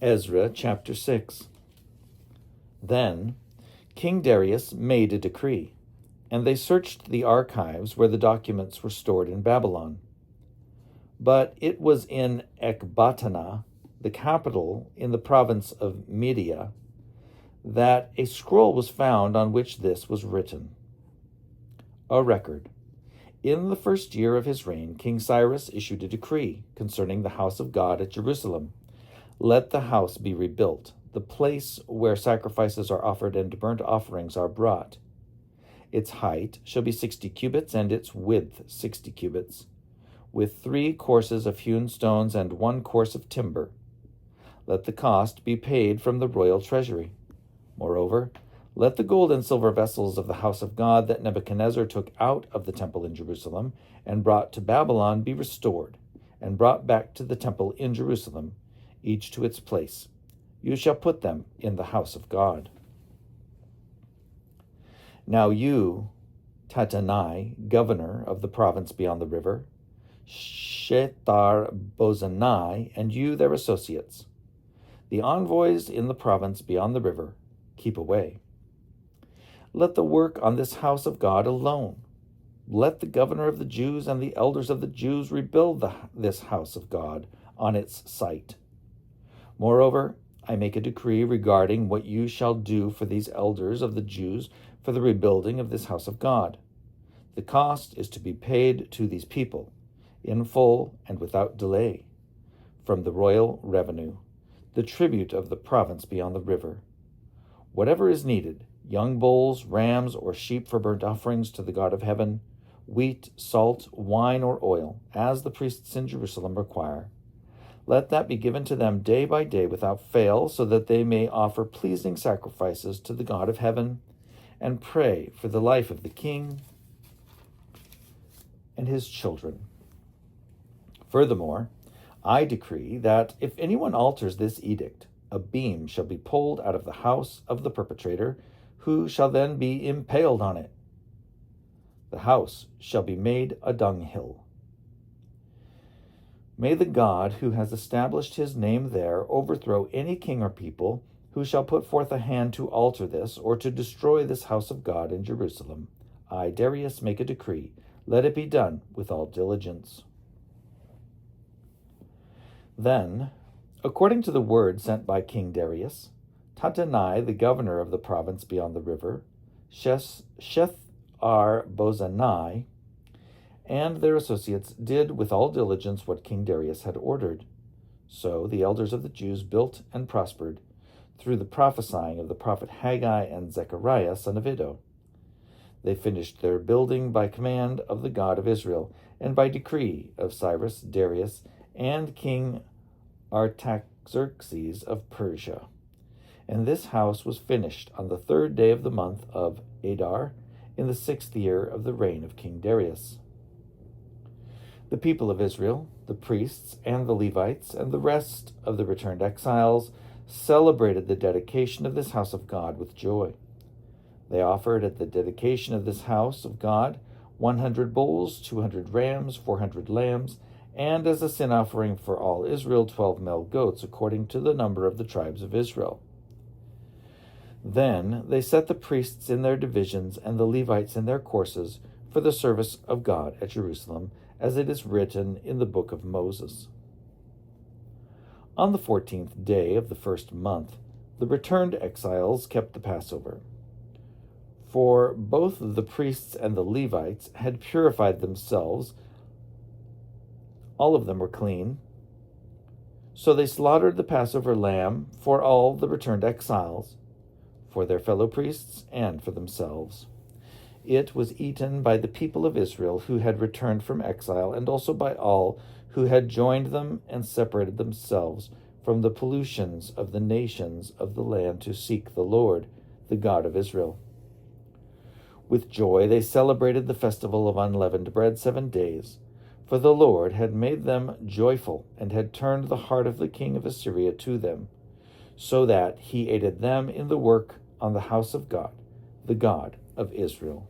Ezra chapter 6. Then King Darius made a decree, and they searched the archives where the documents were stored in Babylon. But it was in Ecbatana, the capital in the province of Media, that a scroll was found on which this was written. A record. In the first year of his reign, King Cyrus issued a decree concerning the house of God at Jerusalem. Let the house be rebuilt, the place where sacrifices are offered and burnt offerings are brought. Its height shall be 60 cubits, and its width 60 cubits, with 3 courses of hewn stones and 1 course of timber. Let the cost be paid from the royal treasury. Moreover, let the gold and silver vessels of the house of God that Nebuchadnezzar took out of the temple in Jerusalem and brought to Babylon be restored, and brought back to the temple in Jerusalem, each to its place. You shall put them in the house of God. Now you, Tattenai, governor of the province beyond the river, Shethar-Bozenai, and you, their associates, the envoys in the province beyond the river, keep away. Let the work on this house of God alone. Let the governor of the Jews and the elders of the Jews rebuild this house of God on its site. Moreover, I make a decree regarding what you shall do for these elders of the Jews for the rebuilding of this house of God. The cost is to be paid to these people, in full and without delay, from the royal revenue, the tribute of the province beyond the river. Whatever is needed, young bulls, rams, or sheep for burnt offerings to the God of heaven, wheat, salt, wine, or oil, as the priests in Jerusalem require. Let that be given to them day by day without fail, so that they may offer pleasing sacrifices to the God of heaven and pray for the life of the king and his children. Furthermore, I decree that if anyone alters this edict, a beam shall be pulled out of the house of the perpetrator, who shall then be impaled on it. The house shall be made a dunghill. May the God who has established his name there overthrow any king or people who shall put forth a hand to alter this or to destroy this house of God in Jerusalem. I, Darius, make a decree. Let it be done with all diligence. Then, according to the word sent by King Darius, Tattenai, the governor of the province beyond the river, Shethar-Bozenai, and their associates did with all diligence what King Darius had ordered. So the elders of the Jews built and prospered through the prophesying of the prophet Haggai and Zechariah, son of Iddo. They finished their building by command of the God of Israel, and by decree of Cyrus, Darius, and King Artaxerxes of Persia. And this house was finished on the 3rd day of the month of Adar, in the 6th year of the reign of King Darius. The people of Israel, the priests and the Levites, and the rest of the returned exiles celebrated the dedication of this house of God with joy. They offered at the dedication of this house of God 100 bulls, 200 rams, 400 lambs, and as a sin offering for all Israel 12 male goats, according to the number of the tribes of Israel. Then they set the priests in their divisions and the Levites in their courses for the service of God at Jerusalem, as it is written in the book of Moses. On the 14th day of the first month, the returned exiles kept the Passover. For both the priests and the Levites had purified themselves. All of them were clean. So they slaughtered the Passover lamb for all the returned exiles, for their fellow priests and for themselves. It was eaten by the people of Israel who had returned from exile, and also by all who had joined them and separated themselves from the pollutions of the nations of the land to seek the Lord, the God of Israel. With joy they celebrated the festival of unleavened bread 7 days, for the Lord had made them joyful and had turned the heart of the king of Assyria to them, so that he aided them in the work on the house of God, the God of Israel.